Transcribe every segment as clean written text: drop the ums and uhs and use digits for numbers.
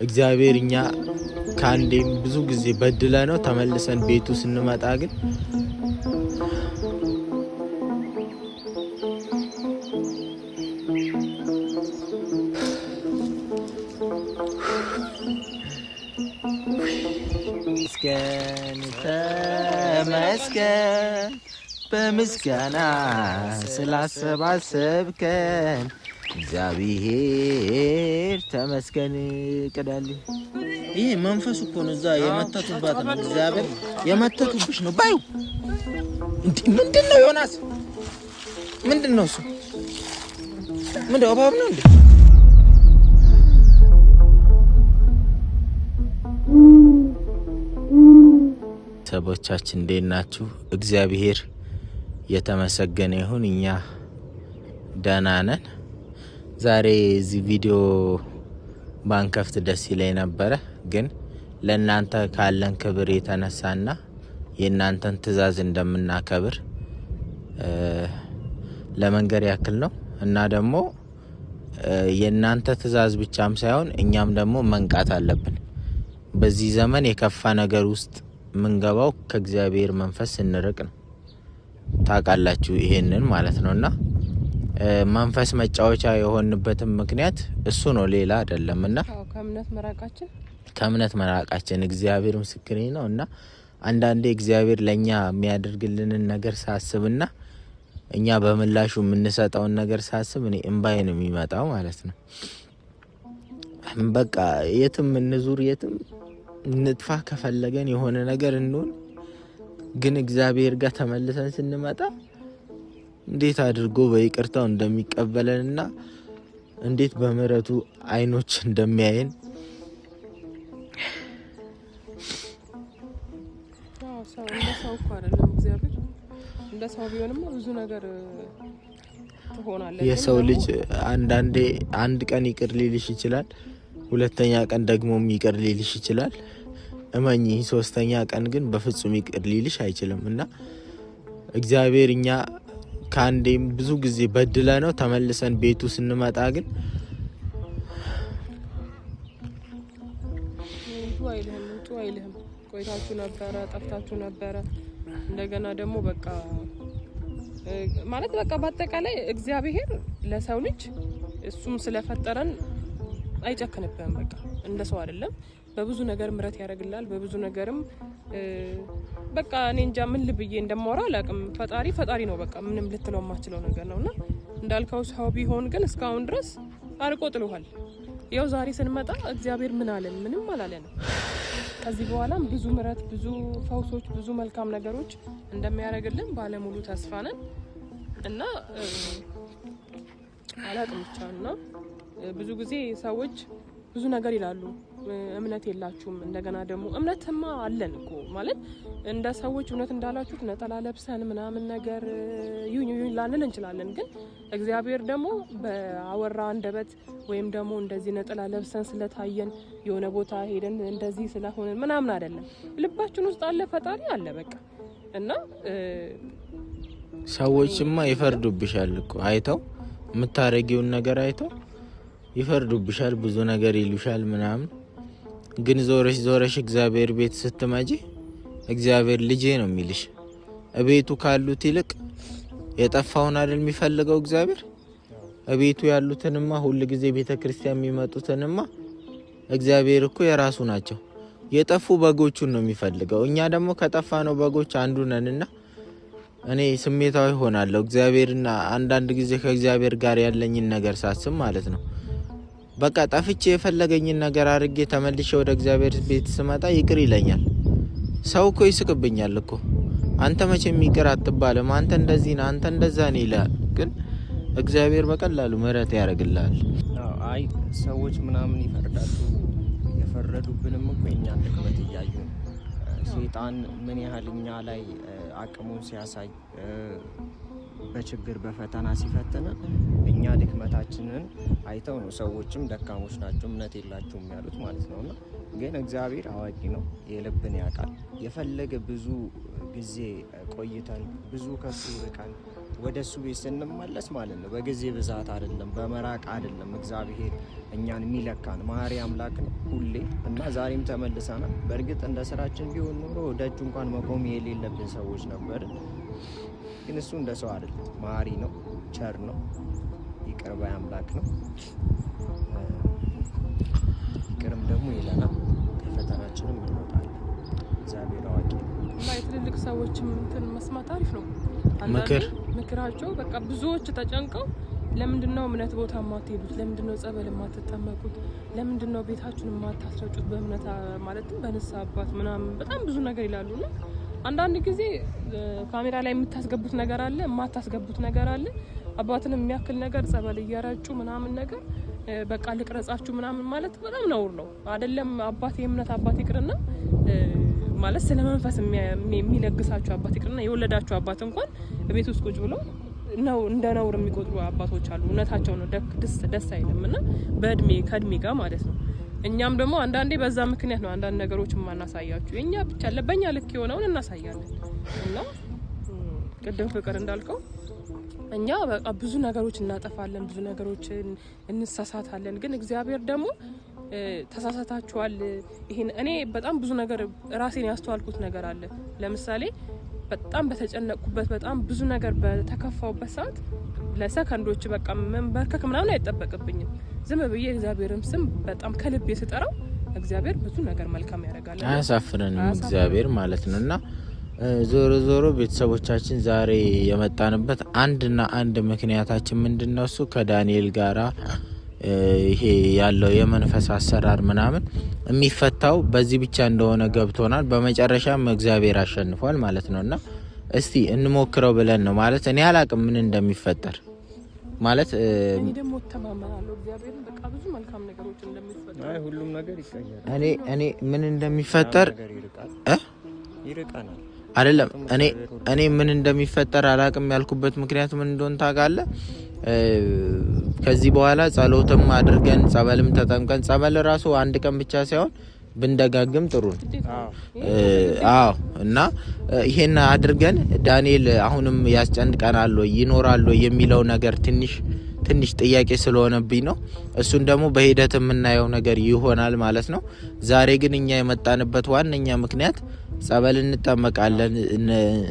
እግዚአብሔር እኛ ካንዴም ብዙ ጊዜ በድለ ነው ተመልሰን ቤቱ ስንመጣ ግን ተመስገን በምስጋና ስላሰባሰብከን እግዚአብሔር ተመስገን። ቅዳል ይሄ መንፈሱ እኮ ነው እዛ የመተቱባት ነው። እግዚአብሔር የመተቱብሽ ነው ባዩ እንዴ! ምንድነው ዮናስ? ምንድነው እሱ? ምንድነው አባብ ነው እንዴ? ሰቦቻችን እንዴት ናችሁ? እግዚአብሔር የተመሰገነ ይሁን እኛ ደህና ነን። ዛሬ እዚህ ቪዲዮ ባንከፍት ደስ ይለኝ ነበረ፣ ግን ለእናንተ ካለን ክብር የተነሳና የእናንተን ትእዛዝ እንደምናከብር ለመንገር ያክል ነው። እና ደግሞ የእናንተ ትእዛዝ ብቻም ሳይሆን እኛም ደግሞ መንቃት አለብን። በዚህ ዘመን የከፋ ነገር ውስጥ ምንገባው ከእግዚአብሔር መንፈስ ስንርቅ ነው። ታውቃላችሁ ይሄንን ማለት ነውና መንፈስ መጫወቻ የሆንበትም ምክንያት እሱ ነው፣ ሌላ አይደለምና ከእምነት መራቃችን እግዚአብሔር ምስክሬ ነውና አንዳንዴ እግዚአብሔር ለኛ የሚያደርግልንን ነገር ሳስብና እኛ በምላሹ የምንሰጠውን ነገር ሳስብ እኔ እንባዬ ነው የሚመጣው ማለት ነው። በቃ የትም እንዙር የትም ንጥፋ ከፈለገን የሆነ ነገር እንሆን፣ ግን እግዚአብሔር ጋር ተመልሰን ስንመጣ እንዴት አድርጎ በይቅርታው እንደሚቀበለንና እንዴት በምህረቱ አይኖች እንደሚያየን ሰው እኮ አይደለም እግዚአብሔር። እንደ ሰው ቢሆንማ ብዙ ነገር ትሆናለህ። የሰው ልጅ አንዳንዴ አንድ ቀን ይቅር ሊልሽ ይችላል፣ ሁለተኛ ቀን ደግሞ ይቅር ሊልሽ ይችላል። እመኚ ሶስተኛ ቀን ግን በፍጹም ይቅር ሊልሽ አይችልም። እና እግዚአብሔር እኛ ካንዴም ብዙ ጊዜ በድለ ነው ተመልሰን ቤቱ ስንመጣ ግን አይልህም። ቆይታችሁ ነበረ፣ ጠፍታችሁ ነበረ። እንደገና ደግሞ በቃ ማለት በቃ በአጠቃላይ እግዚአብሔር ለሰው ልጅ እሱም ስለፈጠረን አይጨክንብህም። በቃ እንደ ሰው አይደለም። በብዙ ነገር ምረት ያደርግላል። በብዙ ነገርም በቃ እኔ እንጃ ምን ልብዬ እንደማወራ አላውቅም። ፈጣሪ ነው በቃ ምንም ልትለው የማትችለው ነገር ነውና እንዳልከው ሰው ቢሆን ግን እስካሁን ድረስ አርቆ ጥሎሃል። ያው ዛሬ ስንመጣ እግዚአብሔር ምን አለን? ምንም አላለንም። ከዚህ በኋላም ብዙ ምረት፣ ብዙ ፈውሶች፣ ብዙ መልካም ነገሮች እንደሚያደርግልን ባለሙሉ ተስፋ ነን እና አላውቅም ብቻ እና ብዙ ጊዜ ሰዎች ብዙ ነገር ይላሉ። እምነት የላችሁም። እንደገና ደግሞ እምነትማ አለን እኮ ማለት እንደ ሰዎች እውነት እንዳላችሁት ነጠላ ለብሰን ምናምን ነገር ይሁን ላንል እንችላለን። ግን እግዚአብሔር ደግሞ በአወራ አንደበት ወይም ደግሞ እንደዚህ ነጠላ ለብሰን ስለታየን የሆነ ቦታ ሄደን እንደዚህ ስለሆነ ምናምን አይደለም። ልባችን ውስጥ አለ፣ ፈጣሪ አለ በቃ። እና ሰዎችማ ይፈርዱብሻል እኮ አይተው የምታረጊውን ነገር አይተው ይፈርዱብሻል፣ ብዙ ነገር ይሉሻል ምናምን። ግን ዞረሽ እግዚአብሔር ቤት ስትመጪ እግዚአብሔር ልጄ ነው የሚልሽ። እቤቱ ካሉት ይልቅ የጠፋውን አይደል የሚፈልገው እግዚአብሔር። እቤቱ ያሉትንማ ሁሉ ጊዜ ቤተክርስቲያን የሚመጡትንማ እግዚአብሔር እኮ የራሱ ናቸው። የጠፉ በጎቹን ነው የሚፈልገው። እኛ ደግሞ ከጠፋ ነው በጎች አንዱ ነንና እኔ ስሜታዊ ሆናለሁ እግዚአብሔርና አንዳንድ ጊዜ ከእግዚአብሔር ጋር ያለኝን ነገር ሳስብ ማለት ነው። በቃ ጠፍቼ የፈለገኝን ነገር አድርጌ ተመልሼ ወደ እግዚአብሔር ቤት ስመጣ ይቅር ይለኛል። ሰው እኮ ይስቅብኛል እኮ አንተ መቼም ይቅር አትባልም፣ አንተ እንደዚህ ነህ፣ አንተ እንደዛ ነህ ይላል። ግን እግዚአብሔር በቀላሉ ምህረት ያደርግልሃል። አይ ሰዎች ምናምን ይፈርዳሉ። የፈረዱብንም እኮ እኛን ድክመት እያዩ ሰይጣን ምን ያህል እኛ ላይ አቅሙን ሲያሳይ በችግር በፈተና ሲፈተነ እኛ ድክመታችንን አይተው ነው ሰዎችም ደካሞች ናቸው እምነት የላቸውም ያሉት ማለት ነውና፣ ግን እግዚአብሔር አዋቂ ነው፣ የልብን ያውቃል። የፈለገ ብዙ ጊዜ ቆይተን ብዙ ከሱ ርቀን ወደሱ ቤት ስንመለስ ማለት ነው በጊዜ ብዛት አይደለም በመራቅ አይደለም እግዚአብሔር እኛን የሚለካን መሐሪ አምላክ ነው ሁሌ እና ዛሬም ተመልሰናል። በእርግጥ እንደ ስራችን ቢሆን ኖሮ ደጁ እንኳን መቆም የሌለብን ሰዎች ነበር። ግን እሱ እንደ ሰው አይደለም፣ መሐሪ ነው፣ ቸር ነው፣ ይቅር ባይ አምላክ ነው። ይቅርም ደግሞ ይለናል፣ ከፈተናችንም እንወጣለን። እግዚአብሔር አዋቂ ነው እና የትልልቅ ሰዎችም እንትን መስማት አሪፍ ነው። ምክራቸው በቃ ብዙዎች ተጨንቀው ለምንድነው እምነት ቦታ የማትሄዱት? ለምንድነው ጸበል የማትጠመቁት? ለምንድነው ቤታችሁን የማታስረጩት? በእምነት ማለትም በንስሐ አባት ምናምን በጣም ብዙ ነገር ይላሉና አንዳንድ ጊዜ ካሜራ ላይ የምታስገቡት ነገር አለ፣ የማታስገቡት ነገር አለ። አባትን የሚያክል ነገር ጸበል እየረጩ ምናምን ነገር በቃ ልቅረጻችሁ ምናምን ማለት በጣም ነውር ነው አይደለም? አባት የእምነት አባት ይቅርና ማለት ስለመንፈስ የሚለግሳችሁ አባት ይቅርና የወለዳችሁ አባት እንኳን ቤት ውስጥ ቁጭ ብሎ ነው እንደ ነውር የሚቆጥሩ አባቶች አሉ። እውነታቸው ነው፣ ደስ አይልምና ከእድሜ ጋር ማለት ነው። እኛም ደግሞ አንዳንዴ በዛ ምክንያት ነው አንዳንድ ነገሮች ማናሳያችሁ። የኛ ብቻ ለበኛ ልክ የሆነውን እናሳያለን እና ቅድም ፍቅር እንዳልከው እኛ በቃ ብዙ ነገሮች እናጠፋለን፣ ብዙ ነገሮች እንሳሳታለን። ግን እግዚአብሔር ደግሞ ተሳሳታችኋል፣ ይሄን እኔ በጣም ብዙ ነገር ራሴን ያስተዋልኩት ነገር አለ። ለምሳሌ በጣም በተጨነቅኩበት በጣም ብዙ ነገር በተከፋውበት ሰዓት ለሰከንዶች በቃ መንበርከክ ምናምን አይጠበቅብኝም። ዝም ብዬ እግዚአብሔርም ስም በጣም ከልቤ ስጠራው እግዚአብሔር ብዙ ነገር መልካም ያደርጋል። አያሳፍረንም እግዚአብሔር ማለት ነውና ዞሮ ቤተሰቦቻችን ዛሬ የመጣንበት አንድና አንድ ምክንያታችን ምንድነው? እሱ ከዳንኤል ጋራ ይሄ ያለው የመንፈስ አሰራር ምናምን የሚፈታው በዚህ ብቻ እንደሆነ ገብቶናል። በመጨረሻም እግዚአብሔር አሸንፏል ማለት ነውና እስቲ እንሞክረው ብለን ነው ማለት እኔ አላቅም ምን እንደሚፈጠር ማለት እኔ ደግሞ ተማመናለሁ እግዚአብሔርን በቃ ብዙ መልካም ነገሮች እንደሚፈጠር። አይ ሁሉም ነገር ይቀየራል። እኔ ምን እንደሚፈጠር ይርቃናል አይደለም እኔ ምን እንደሚፈጠር አላቅም ያልኩበት ምክንያት ምን እንደሆነ ታውቃለህ? ከዚህ በኋላ ጸሎትም አድርገን ጸበልም ተጠምቀን ጸበል ራሱ አንድ ቀን ብቻ ሳይሆን ብንደጋግም ጥሩ ነው። አዎ እና ይሄን አድርገን ዳንኤል አሁንም ያስጨንቀናል ይኖራል የሚለው ነገር ትንሽ ጥያቄ ስለሆነብኝ ነው። እሱን ደግሞ በሂደት የምናየው ነገር ይሆናል ማለት ነው። ዛሬ ግን እኛ የመጣንበት ዋነኛ ምክንያት ጸበል እንጠመቃለን፣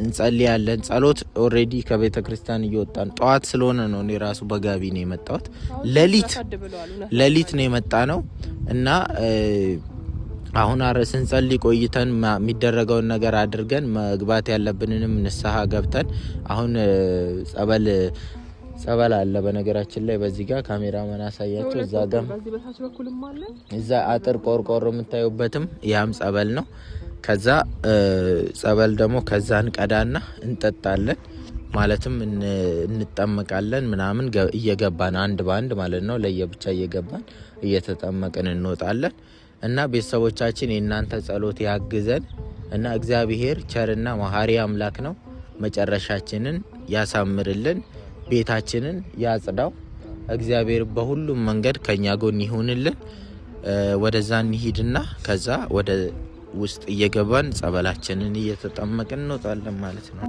እንጸልያለን። ጸሎት ኦሬዲ ከቤተ ክርስቲያን እየወጣን ጠዋት ስለሆነ ነው እኔ ራሱ በጋቢ ነው የመጣሁት። ሌሊት ነው የመጣ ነው እና አሁን ስንጸልይ ቆይተን የሚደረገውን ነገር አድርገን መግባት ያለብንንም ንስሐ ገብተን አሁን ጸበል አለ በነገራችን ላይ በዚህ ጋር ካሜራማን አሳያቸው። እዛ ጋር እዛ አጥር ቆርቆሮ የምታዩበትም ያም ጸበል ነው። ከዛ ጸበል ደግሞ ከዛን ቀዳና እንጠጣለን ማለትም እንጠመቃለን ምናምን እየገባን አንድ ባንድ ማለት ነው ለየብቻ እየገባን እየተጠመቅን እንወጣለን። እና ቤተሰቦቻችን የእናንተ ጸሎት ያግዘን እና እግዚአብሔር ቸርና መሐሪ አምላክ ነው። መጨረሻችንን ያሳምርልን፣ ቤታችንን ያጽዳው። እግዚአብሔር በሁሉም መንገድ ከኛ ጎን ይሁንልን። ወደዛ እንሂድና ከዛ ወደ ውስጥ እየገባን ጸበላችንን እየተጠመቅን እንወጣለን ማለት ነው።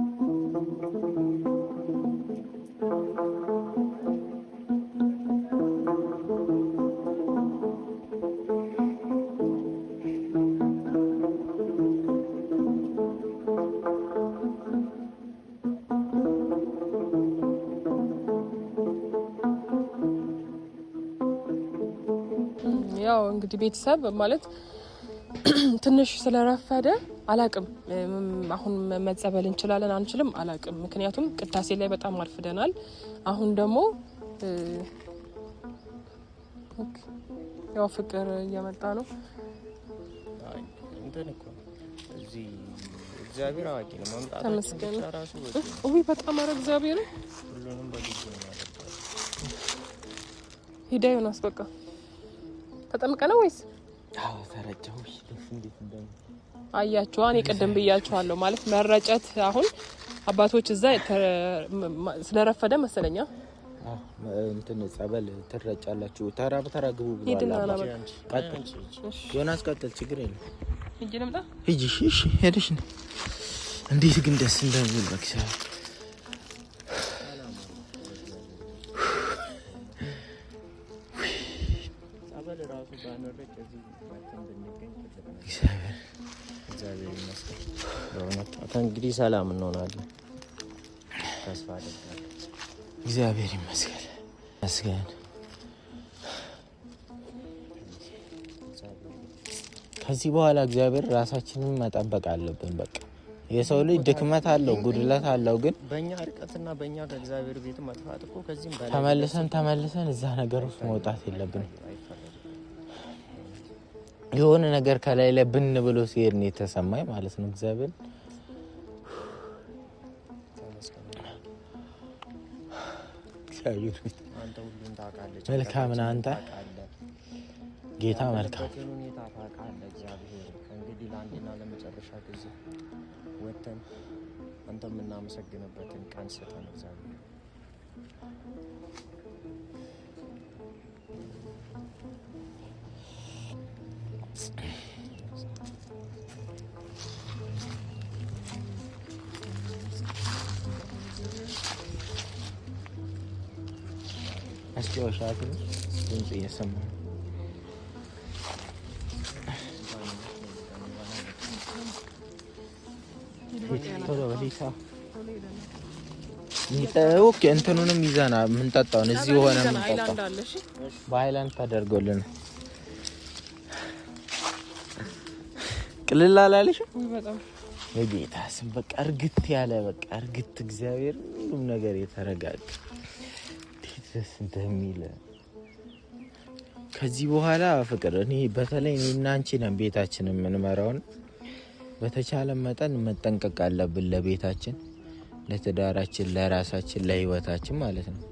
ያው እንግዲህ ቤተሰብ ማለት ትንሽ ስለረፈደ አላቅም አሁን መጸበል እንችላለን አንችልም አላቅም። ምክንያቱም ቅዳሴ ላይ በጣም አልፍደናል። አሁን ደግሞ ያው ፍቅር እየመጣ ነው። አይ እንትን እኮ እዚህ እግዚአብሔር አዋቂ ነው ማምጣታችን ራሱ ወይ በጣም አረ እግዚአብሔር ሁሉንም በልጅ ነው ያደርጋል። ሂዳዩን አስበቃ ተጠምቀ ነው ወይስ? አዎ ተረጨው። ደስ እንዴት እንደም አያችሁ እኔ ቀደም ብያችኋለሁ ማለት መረጨት አሁን አባቶች እዛ ስለረፈደ መሰለኛ እንትን ጸበል ትረጫላችሁ ተራ በተራ ግቡ ብሏል። ቀጥል ዮናስ ቀጥል፣ ችግር የለም። ሂጂ ልምጣ ሂጂ። እሺ ሄደሽ እንዴት ግን ደስ እንደሚል በክሳ እግዚአብሔር ይመስገን። በእውነት ከእንግዲህ ሰላም እንሆናለን ተስፋ አደርጋለሁ። እግዚአብሔር ይመስገን መስገን። ከዚህ በኋላ እግዚአብሔር ራሳችንን መጠበቅ አለብን። በቃ የሰው ልጅ ድክመት አለው፣ ጉድለት አለው። ግን በእኛ ርቀትና በእኛ ከእግዚአብሔር ቤት መጥፋት እኮ ከዚህም በላይ ተመልሰን እዛ ነገር ውስጥ መውጣት የለብንም። የሆነ ነገር ከላይ ላይ ብን ብሎ ሲሄድ ነው የተሰማኝ ማለት ነው። እግዚአብሔር አንተ ሁሉን ታውቃለህ። መልካም ነህ አንተ ጌታ መልካም ሁኔታ ታውቃለህ። እግዚአብሔር ከእንግዲህ ለአንዴና ለመጨረሻ ጊዜ ወጥተን አንተ የምናመሰግንበትን ቀን ስጠን እግዚአብሔር። አስጨዋሻት ድምጽ እየሰማ ኦኬ እንትኑንም ይዘና የምንጠጣውን እዚህ ሆነ የምንጠጣው በሃይላንድ ተደርጎልን ቅልል አላለሽም? በጌታ ስም በቃ እርግት ያለ በቃ እርግት እግዚአብሔር ሁሉም ነገር የተረጋጋ ደስ እንደሚል ከዚህ በኋላ ፍቅር እኔ በተለይ እኔና አንቺ ነን ቤታችንን የምንመራውን በተቻለ መጠን መጠንቀቅ አለብን ለቤታችን፣ ለትዳራችን፣ ለራሳችን፣ ለህይወታችን ማለት ነው።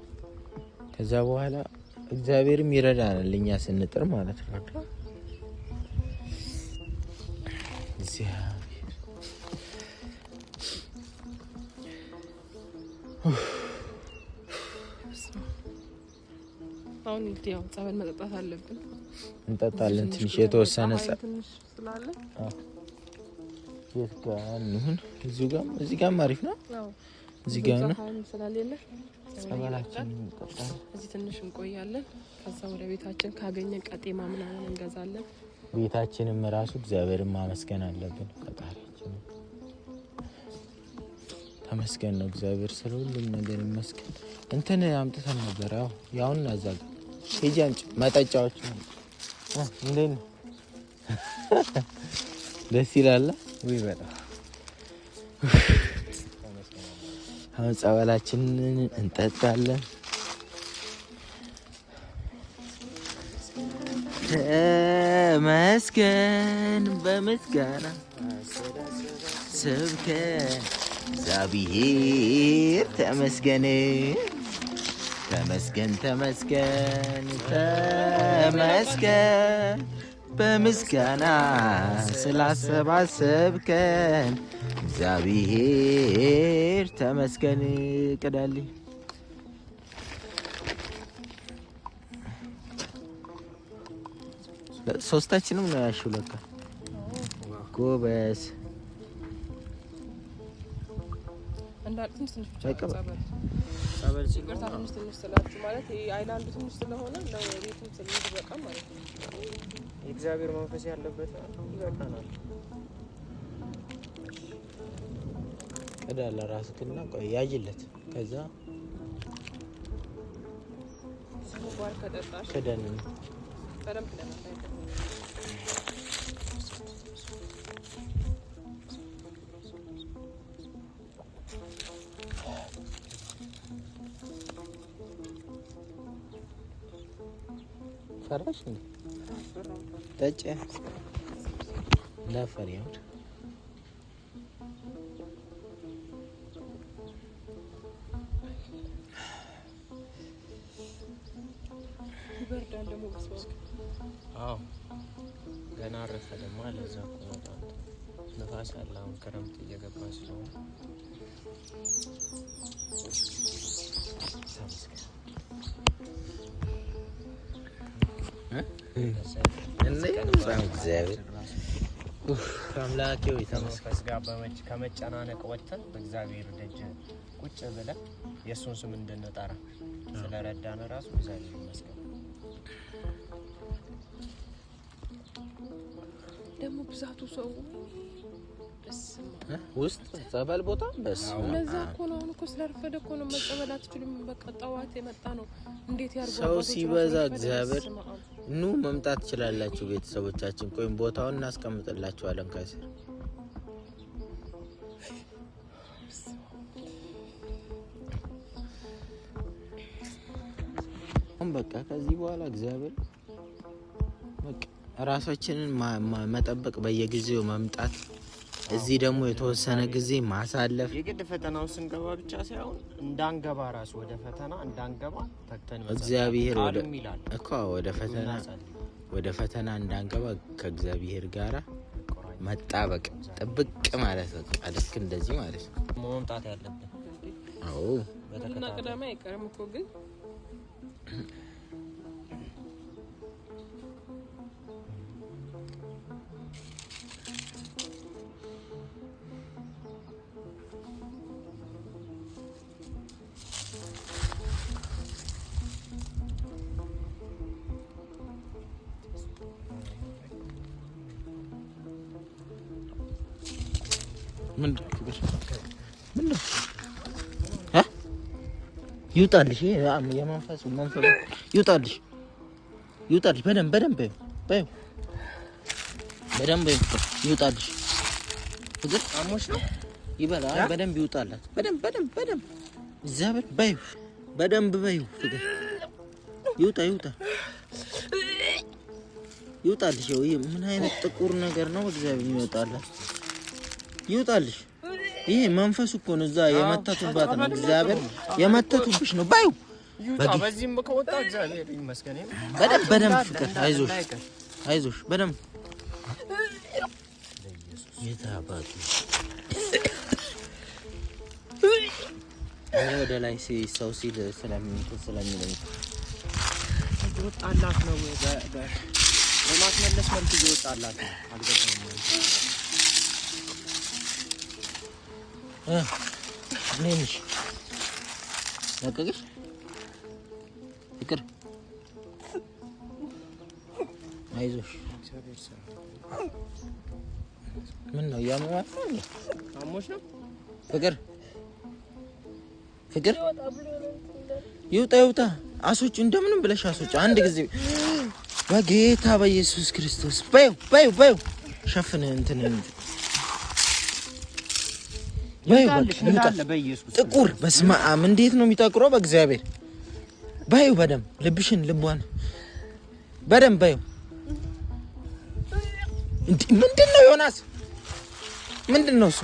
ከዛ በኋላ እግዚአብሔርም ይረዳናል እኛ ስንጥር ማለት ነው። አሁን እንዲያው ጸበል መጠጣት አለብን። እንጠጣለን ትንሽ የተወሰነ ጸበል ስላለ የት ጋር እንሁን? እዚህ ጋር አሪፍ ነው። እዚህ ጋር ነው ስላልለ ጸበላችን እንጠጣለን። እዚህ ትንሽ እንቆያለን። ከዛ ወደ ቤታችን ካገኘን ቀጤማ ምናምን እንገዛለን። ቤታችንም ራሱ እግዚአብሔርን ማመስገን አለብን። ፈጣሪያችን ተመስገን ነው። እግዚአብሔር ስለ ሁሉም ነገር ይመስገን። እንትን አምጥተን ነበር። ያውን አዛጋ ሂጂ አንቺ መጠጫዎች እንዴት ነው? ደስ ይላል ወይ? በጣም አሁን ጸበላችንን እንጠጣለን። ተመስገን በምስጋና ስብከን እግዚአብሔር ተመስገን ተመስገን ተመስገን ተመስገን በምስጋና ስላሰባሰብከን እግዚአብሔር ተመስገን። ቅዳልኝ ሶስታችንም ነው ያልሽው ለካ ጎበዝ። ጸበል ሲገርታ ትንሽ ስላችሁ ማለት አይላንዱ ትንሽ ስለሆነ ለቤቱም ስለሚበቃ ማለት ነው። የእግዚአብሔር መንፈስ ያለበት ይበቃናል። ቀዳለ ራስክና ቆይ ያጅለት ከዛ ስኳር ከጠጣሽ ከደን በደንብ ለማለት ፈራሽ እንዴ? ጠጪ እንዳፈሪ ያውድ ይበርዳል ደግሞ በስዋስ አዎ ገና አረፈ ደግሞ አለዛ ቆጣ ነፋስ አለ። አሁን ክረምት እየገባ ስለሆነ አምላኬው ከመንፈስ ጋር ከመጨናነቅ ወጥተን በእግዚአብሔር ደጅ ቁጭ ብለን የእሱን ስም እንድንጠራ ስለረዳን ራሱ እግዚአብሔር ይመስገን። ደግሞ ብዛቱ ሰው ውስጥ ጸበል ቦታ በስ ለዛ እኮ ነው እኮ ስለረፈደ እኮ ነው መጸበል አትችልም። በቃ ጠዋት የመጣ ነው። እንዴት ያርጋው ሰው ሲበዛ እግዚአብሔር ኑ መምጣት ትችላላችሁ ቤተሰቦቻችን። ቆይም ቦታውን እናስቀምጥላችኋለን ከስር። በቃ ከዚህ በኋላ እግዚአብሔር በቃ ራሳችንን መጠበቅ በየጊዜው መምጣት እዚህ ደግሞ የተወሰነ ጊዜ ማሳለፍ የግድ ፈተናው ስንገባ ብቻ ሳይሆን እንዳንገባ ራስ ወደ ፈተና እንዳንገባ ተክተን እግዚአብሔር ወደ ፈተና እንዳንገባ ከእግዚአብሔር ጋራ መጣበቅ ጥብቅ ማለት በቃ ልክ እንደዚህ ማለት ነው መምጣት ያለብን። አዎ እና ቀዳማ አይቀርም እኮ ግን ምን ይውጣልሽ የመንፈስ ይውጣልሽ በደንብ ይውጣልሽ ፍቅር አሞሽ ነው ይበላ በደንብ ይውጣላት በደንብ እግዚአብሔር በደንብ ፍቅር ይውጣልሽ ምን አይነት ጥቁር ነገር ነው እግዚአብሔር ይውጣልሽ ይሄ መንፈስ እኮ ነው እዛ የመተቱባት ነው እግዚአብሔር የመተቱብሽ ነው በዚህም ከወጣ እግዚአብሔር ይመስገን በደንብ ፍቅር አይዞሽ በደንብ የታባቱ ወደ ላይ ሰው ሲል ስለሚለኝ ይወጣላት ነው በማስመለስ መልኩ ይወጣላት ነው አልገባኝም ነኝሽ ለቀቅሽ ፍቅር አይዞሽ ምን ነው ያመዋል አሞሽ ነው ፍቅር ይውጣ አሶጭ እንደምንም ብለሽ አሶጭ አንድ ጊዜ በጌታ በኢየሱስ ክርስቶስ ባዩ ሸፍነ እንትን ጥቁር በስመ አብ እንዴት ነው የሚጠቁረው በእግዚአብሔር ባዩ በደም ልቧን በደም ባዩ ምንድነው ዮናስ ምንድነው እሱ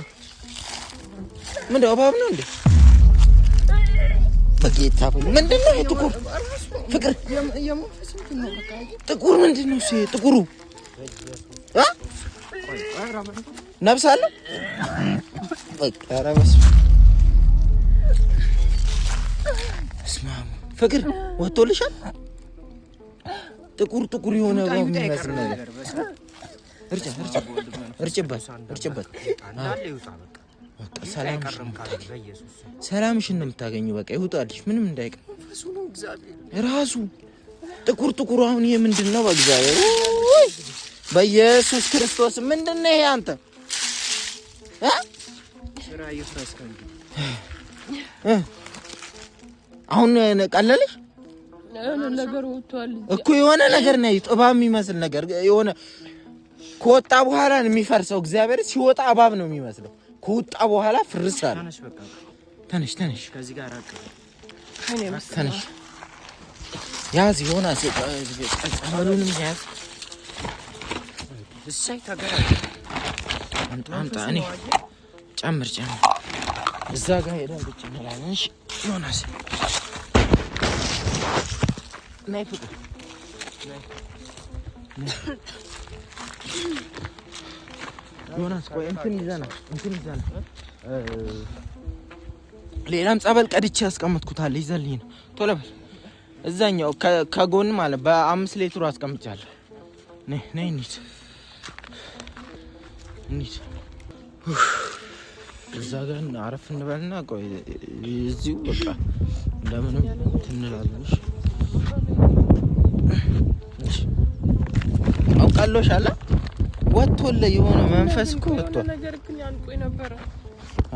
ምንድነው እባብ ነው እንዴ በጌታ ምንድነው ጥቁር ፍቅር ጥቁር ምንድነው እሱ ጥቁሩ ነፍስ አለ አራበስ ስማም ፍቅር ወጥቶልሻል ጥቁር የሆነ የሚመስል ነገር እርጭበት ሰላምሽን ነው የምታገኙ በቃ ይውጣልሽ ምንም እንዳይቀር ራሱ ጥቁር አሁን ይሄ ምንድነው በእግዚአብሔር በኢየሱስ ክርስቶስ ምንድነው ይሄ አንተ አሁን ቀለልሽ ነገር ወጥቷል እኮ የሆነ ነገር ነው እባብ የሚመስል ነገር የሆነ ከወጣ በኋላ ነው የሚፈርሰው እግዚአብሔር ሲወጣ እባብ ነው የሚመስለው ከወጣ በኋላ ፍርስ አለ ተነሽ ከዚህ ጋር አቀ ተነሽ ያዝ ዮናስ ጸበሉንም ያዝ እሰይ ተገራ አንተ እኔ ጨምር እዛ ጋር ሄደን ብቻ እንላለን ዮናስ ናይ ፍቅር ዮናስ ቆይ እንትን ይዘና ሌላም ጸበል ቀድቼ ያስቀምጥኩታል ይዘልኝ ነው ቶሎ በል እዛኛው ከጎን ማለት በ5 ሊትሩ አስቀምጫለሁ ነይ እንሂድ እዛ ጋር አረፍ እንበልና ቆይ እዚሁ በቃ እንደምንም እንላለን እሺ አውቃለሽ አለ ወጥቶለ የሆነ መንፈስ እኮ ወጥቷል። ነገር ግን ያንቆይ ነበር።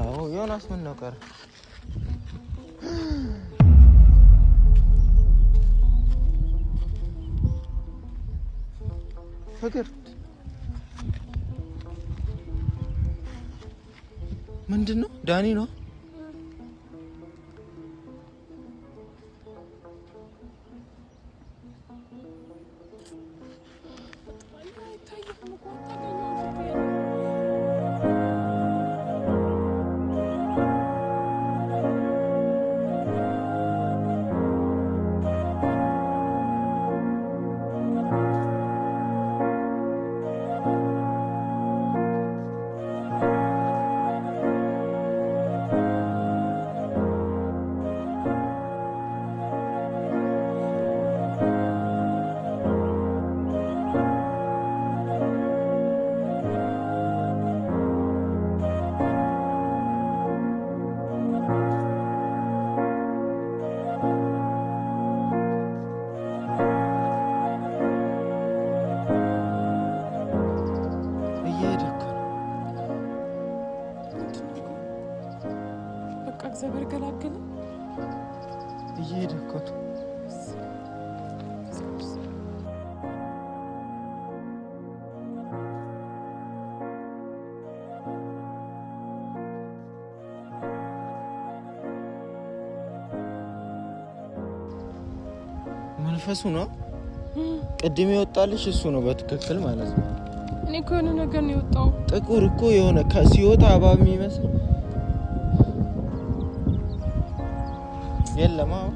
አዎ ዮናስ ምን ነው ቀረ? ፍቅር ምንድነው? ዳኒ ነው። ዘበር ገላገለ እየሄደ እኮ መንፈሱ ነው። ቅድም ይወጣልሽ እሱ ነው በትክክል ማለት ነው። እኔ እኮ የሆነ ነገር ነው የወጣው። ጥቁር እኮ የሆነ ከሲዮታ አባብ የሚመስል የለም አሁን